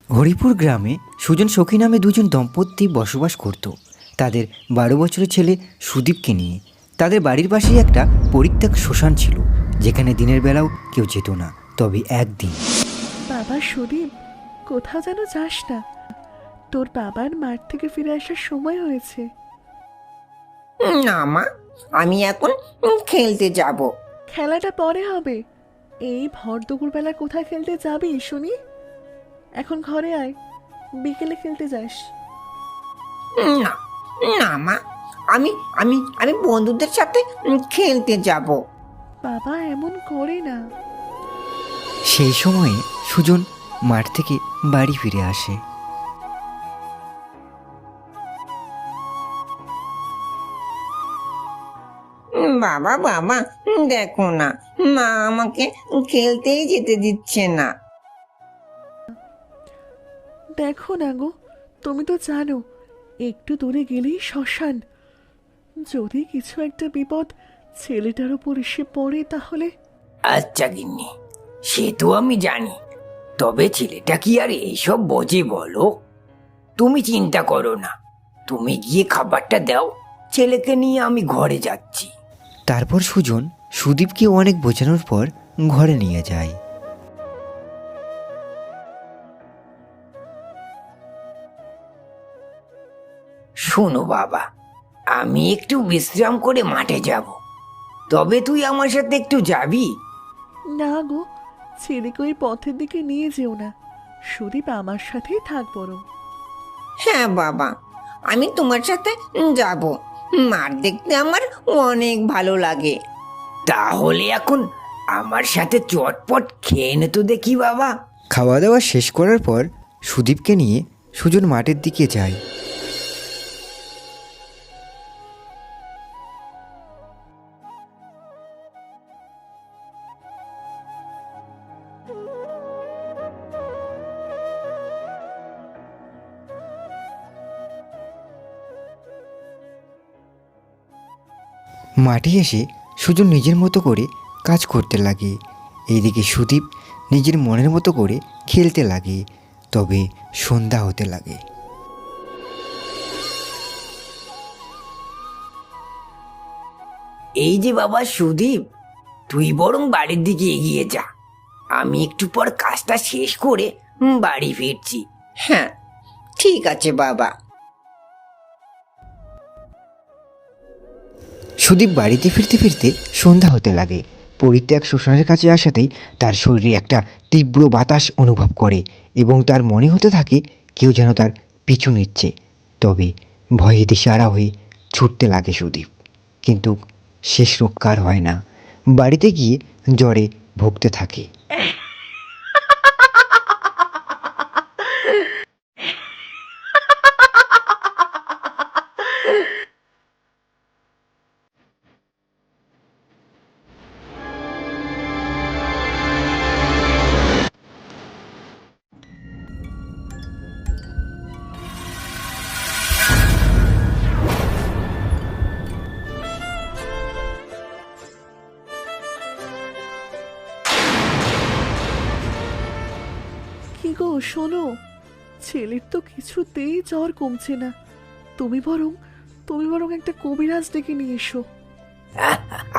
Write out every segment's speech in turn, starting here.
হরিপুর গ্রামে সুজন সখী নামে দুজন দম্পতি বসবাস করত তাদের 12 বছরের ছেলে সুদীপকে নিয়ে। তাদের বাড়ির পাশেই একটা পরিত্যক্ত শ্মশান ছিল, যেখানে দিনের বেলাও কেউ যেত না। তবে একদিন বাবা সুদীপ, কোথাও যেন যাস না। তোর বাবার মাঠ থেকে ফিরে আসার সময় হয়েছে। না মা, আমি এখন খেলতে যাব। খেলাটা পরে হবে। এই ভর দুপুরবেলা কোথায় খেলতে যাবি শুনি? এখন ঘরে আয়, বিকেলে খেলতে যাস। না না মা, আমি আমি আমি বন্ধুদের সাথে খেলতে যাব। বাবা এমন করে না। সেই সময়ে সুজন মাঠ থেকে বাড়ি ফিরে আসে। বাবা বাবা, দেখো না, মা আমাকে খেলতেই যেতে দিচ্ছে না। দেখো না গো, তুমি তো জানো একটু দূরে গেলেই শ্মশান। যদি কিছু একটা বিপদ ছেলেটার উপর এসে পড়ে তাহলে। আচ্ছা গিন্নি, সে তো আমি জানি, তবে ছেলেটা কি আর এইসব বোঝে বলো? তুমি চিন্তা করো না, তুমি গিয়ে খাবারটা দাও, ছেলেকে নিয়ে আমি ঘরে যাচ্ছি। তারপর সুজন সুদীপকে অনেক বোঝানোর পর ঘরে নিয়ে যায়। শোনো বাবা, আমি একটু বিশ্রাম করে মাঠে যাব, তবে তুই আমার সাথে একটু যাবি? না গো, ছেলেকে ওই পথের দিকে নিয়ে যেও না। সুদীপ আমার সাথেই থাক বরং। হ্যাঁ বাবা, আমি তোমার সাথে যাব। মাঠ দেখতে আমার অনেক ভালো লাগে। তাহলে এখন আমার সাথে চটপট খেয়ে নে তো দেখি বাবা। খাওয়া দাওয়া শেষ করার পর সুদীপকে নিয়ে সুজন মাঠের দিকে যায়। মাঠে এসে সুজন নিজের মতো করে কাজ করতে লাগে। এইদিকে সুদীপ নিজের মনের মতো করে খেলতে লাগে। তবে সন্ধ্যা হতে লাগে। এই যে বাবা সুদীপ, তুই বরং বাড়ির দিকে এগিয়ে যা, আমি একটু পর কাজটা শেষ করে বাড়ি ফিরছি। হ্যাঁ, ঠিক আছে বাবা। সুদীপ বাড়িতে ফিরতে ফিরতে সন্ধ্যা হতে লাগে। পরিত্যাগ শ্মশানের কাছে আসাতেই তার শরীরে একটা তীব্র বাতাস অনুভব করে এবং তার মনে হতে থাকে কেউ যেন তার পিছু নিচ্ছে। তবে ভয়ে দিশাহারা হয়ে ছুটতে লাগে সুদীপ, কিন্তু শেষ রক্ষা আর হয় না। বাড়িতে গিয়ে জ্বরে ভুগতে থাকে। কি গো শোনো, ছেলের তো কিছুতেই জ্বর কমছে না। তুমি বরং একটা কবিরাজ ডেকে নিয়ে এসো।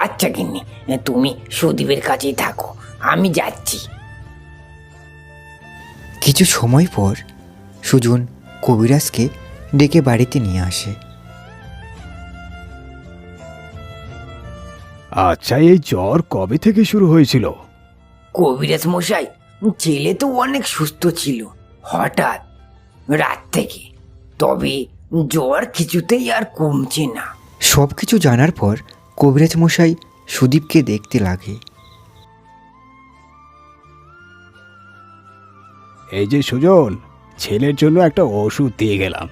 আচ্ছা গিন্নি, তুমি সুদীপের কাছেই থাকো, আমি যাচ্ছি। কিছু সময় পর সুজন কবিরাজকে ডেকে বাড়িতে নিয়ে আসে। আচ্ছা, এই জ্বর কবে থেকে শুরু হয়েছিল? কবিরাজ মশাই, ছেলে তো অনেক সুস্থ ছিল, হঠাৎ রাত থেকে, তবে জ্বর কিছুতেই আর কমছে না। সব কিছু জানার পর কবিরাজ মশাই সুদীপকে দেখতে লাগে। এই যে সুজন, ছেলের জন্য একটা ওষুধ দিয়ে গেলাম,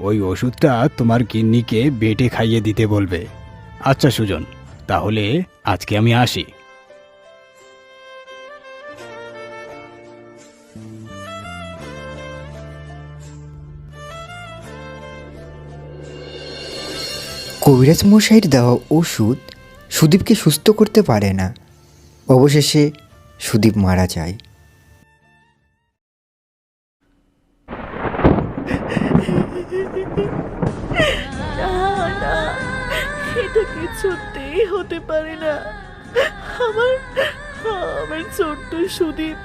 ওই ওষুধটা তোমার গিন্নিকে বেটে খাইয়ে দিতে বলবে। আচ্ছা সুজন, তাহলে আজকে আমি আসি। কবিরাজ মশাইয়ের দেওয়া ওষুধ সুদীপকে সুস্থ করতে পারে না। অবশেষে সুদীপ মারা যায়। না না, এটা কিছুতেই হতে পারে না। আমার আমার ছোট্ট সুদীপ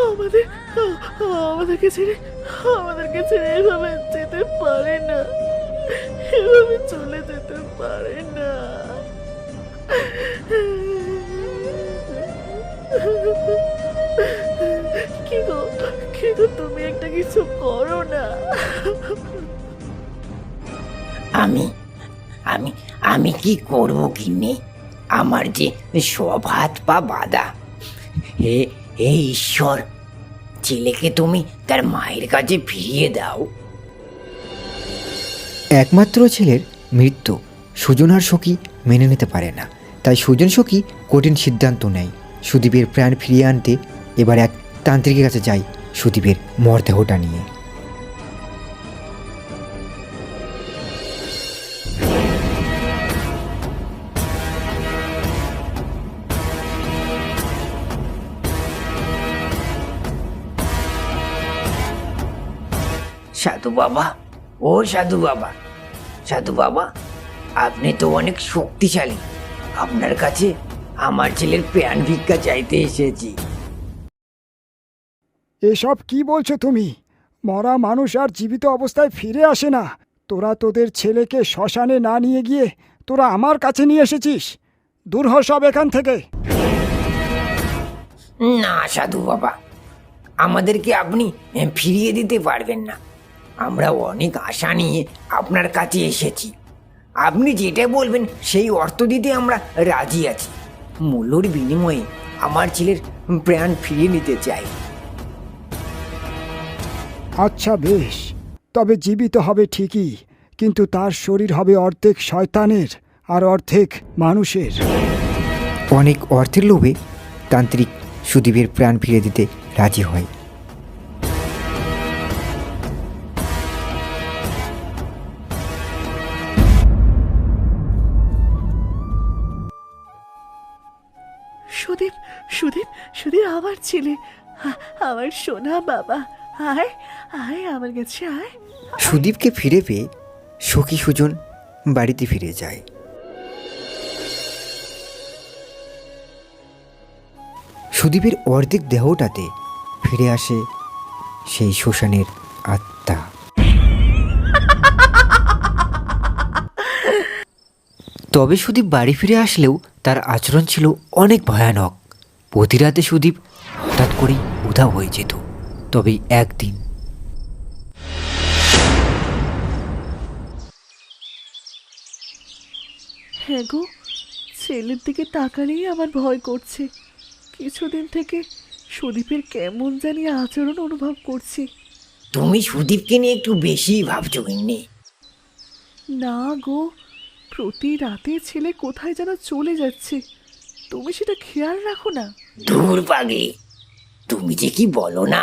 আমাদের আমাদেরকে ছেড়ে এভাবে যেতে পারে না, এভাবে চলে যেতে পারে না। কি গো তুমি একটা কিছু করো না। আমি আমি আমি কি করব গিন্নি? আমার যে সব হাত পা বাঁধা। হে হে ঈশ্বর, ছেলেকে তুমি তার মায়ের কাছে ফিরিয়ে দাও। একমাত্র ছেলের মৃত্যু সুজন আর সখী মেনে নিতে পারে না, তাই সুজন সখী কঠিন সিদ্ধান্ত নেয় সুদীপের প্রাণ ফিরিয়ে আনতে এবার এক তান্ত্রিকের কাছে যায় সুদীপের মরদেহটা নিয়ে। সাধু বাবা, ও সাধু বাবা, সাধু বাবা, আপনি তো অনেক শক্তিশালী। আপনার কাছে আমার ছেলের প্রাণ ভিক্ষা চাইতে এসেছি। এসব কি বলছো তুমি? মরা মানুষ আর জীবিত অবস্থায় ফিরে আসে না। তোরা তোদের ছেলেকে শ্মশানে না নিয়ে গিয়ে তোরা আমার কাছে নিয়ে এসেছিস। দূর হ সব এখান থেকে। না সাধু বাবা, আমাদেরকে আপনি ফিরিয়ে দিতে পারবেন না। আমরা অনেক আশা নিয়ে আপনার কাছে এসেছি। আপনি যেটা বলবেন সেই অর্থ দিতে আমরা রাজি আছি। মূল্যর বিনিময়ে আমার ছেলের প্রাণ ফিরিয়ে নিতে চাই। আচ্ছা বেশ, তবে জীবিত হবে ঠিকই, কিন্তু তার শরীর হবে অর্ধেক শয়তানের আর অর্ধেক মানুষের। অনেক অর্থের লোভে তান্ত্রিক সুদীপের প্রাণ ফিরে দিতে রাজি হয়। সুদীপ সুদীপ সুদীপ আমার ছেলে, আমার সোনা বাবা, আয় আয় আমার কাছে আয়। সুদীপকে ফিরে পেয়ে সখী সুজন বাড়িতে ফিরে যায়। সুদীপের অর্ধেক দেহটাতে ফিরে আসে সেই শ্মশানের আত্মা। তবে সুদীপ বাড়ি ফিরে আসলেও তার আচরণ ছিল অনেক ভয়ানক। প্রতি রাতে সুদীপ হঠাৎ করেই উধাও হয়ে যেত। তবে একদিন হ্যাঁ গো, ছেলের দিকে তাকালেই আমার ভয় করছে। কিছুদিন থেকে সুদীপের কেমন জানি আচরণ অনুভব করছি। তুমি সুদীপকে নিয়ে একটু বেশি ভাবছো গিন্নি। না গো, প্রতি রাতে ছেলে কোথায় যেন চলে যাচ্ছে, তুমি সেটা খেয়াল রাখো না। দূর পাগলি, তুমি যে কি বলো না।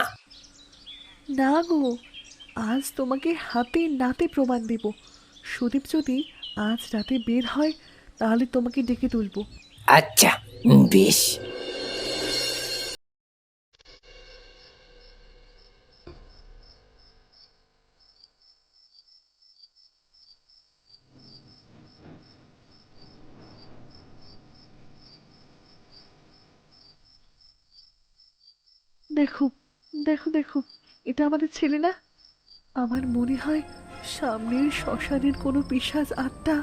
না গো, আজ তোমাকে হাতে নাতে প্রমাণ দেব। সুদীপ যদি আজ রাতে বের হয় তাহলে তোমাকে ডেকে তুলবো। আচ্ছা বেশ। দেখো দেখো দেখো, এটা আমাদের ছেলে না? আমার মনে হয় সামনের শ্মশানের কোনো পিশাচ আত্মা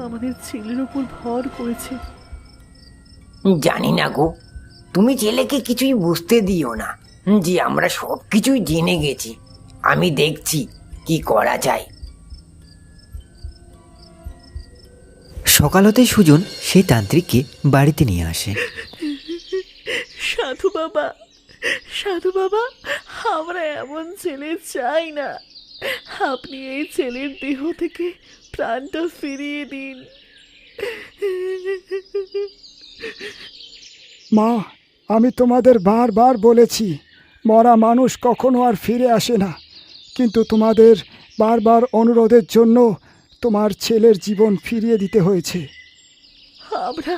আমাদের ছেলের ওপর ভর করেছে। জানি না গো, তুমি ছেলেকে কিছুই বুঝতে দিও না যে আমরা সব কিছুই জেনে গেছি। আমি দেখছি কি করা যায়। সকাল হতেই সুজন সেই তান্ত্রিককে বাড়িতে নিয়ে আসে। সাধু বাবা, সাধু বাবা, আমরা এমন ছেলে চাই না। আপনি এই ছেলের দেহ থেকে প্রাণটা ফিরিয়ে দিন। মা, আমি তোমাদের বারবার বলেছি মরা মানুষ কখনো আর ফিরে আসে না, কিন্তু তোমাদের বারবার অনুরোধের জন্য তোমার ছেলের জীবন ফিরিয়ে দিতে হয়েছে। আমরা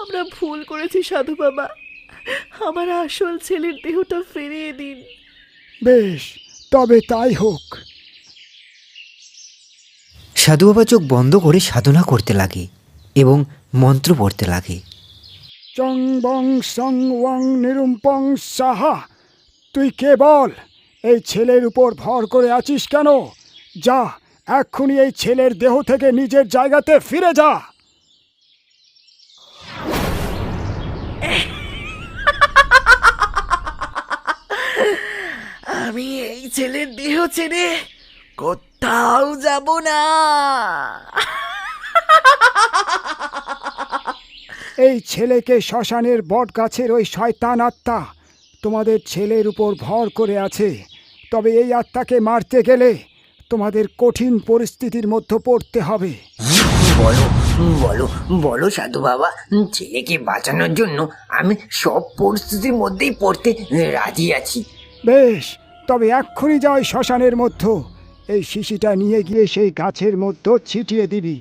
আমরা ভুল করেছি সাধু বাবা, আমার আসল ছেলের দেহটা ফিরিয়ে দিন। বেশ, তবে তাই হোক। সাধু বাবা চোখ বন্ধ করে সাধনা করতে লাগে এবং মন্ত্র পড়তে লাগে। চং বং সং ওয়াং নিরুম্পং সাহা। তুই কে বল? এই ছেলের উপর ভর করে আছিস কেন? যা, এক্ষুনি এই ছেলের দেহ থেকে নিজের জায়গাতে ফিরে যা। আমি এই ছেলের দেহ ছেড়ে কোথাও যাব না। এই ছেলেকে শ্মশানের বট গাছের ওই শয়তান আত্মা তোমাদের ছেলের উপর ভর করে আছে। তবে এই আত্মাকে মারতে গেলে তোমাদের কঠিন পরিস্থিতির মধ্যে পড়তে হবে। বলো বলো বলো সাধু বাবা, ছেলেকে বাঁচানোর জন্য আমি সব পরিস্থিতির মধ্যেই পড়তে রাজি আছি। বেশ, তবে এক্ষুনি যা ওই শ্মশানের মধ্যে এই শিশিটা নিয়ে গিয়ে সেই গাছের মধ্যে ছিটিয়ে দিবি।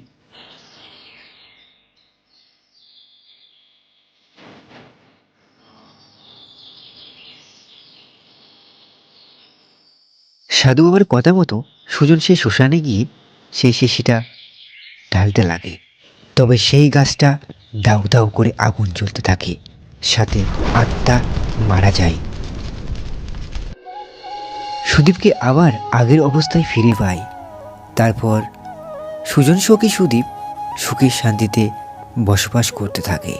সাধু বাবার কথা মতো সুজন সেই শ্মশানে গিয়ে সেই শিশিটা ঢালতে লাগে। তবে সেই গাছটা দাউ দাউ করে আগুন জ্বলতে থাকে, সাথে আত্মা মারা যায়। সুদীপকে আবার আগের অবস্থায় ফিরে পায়। তারপর সুজন সখী সুদীপ সুখে শান্তিতে বসবাস করতে থাকে।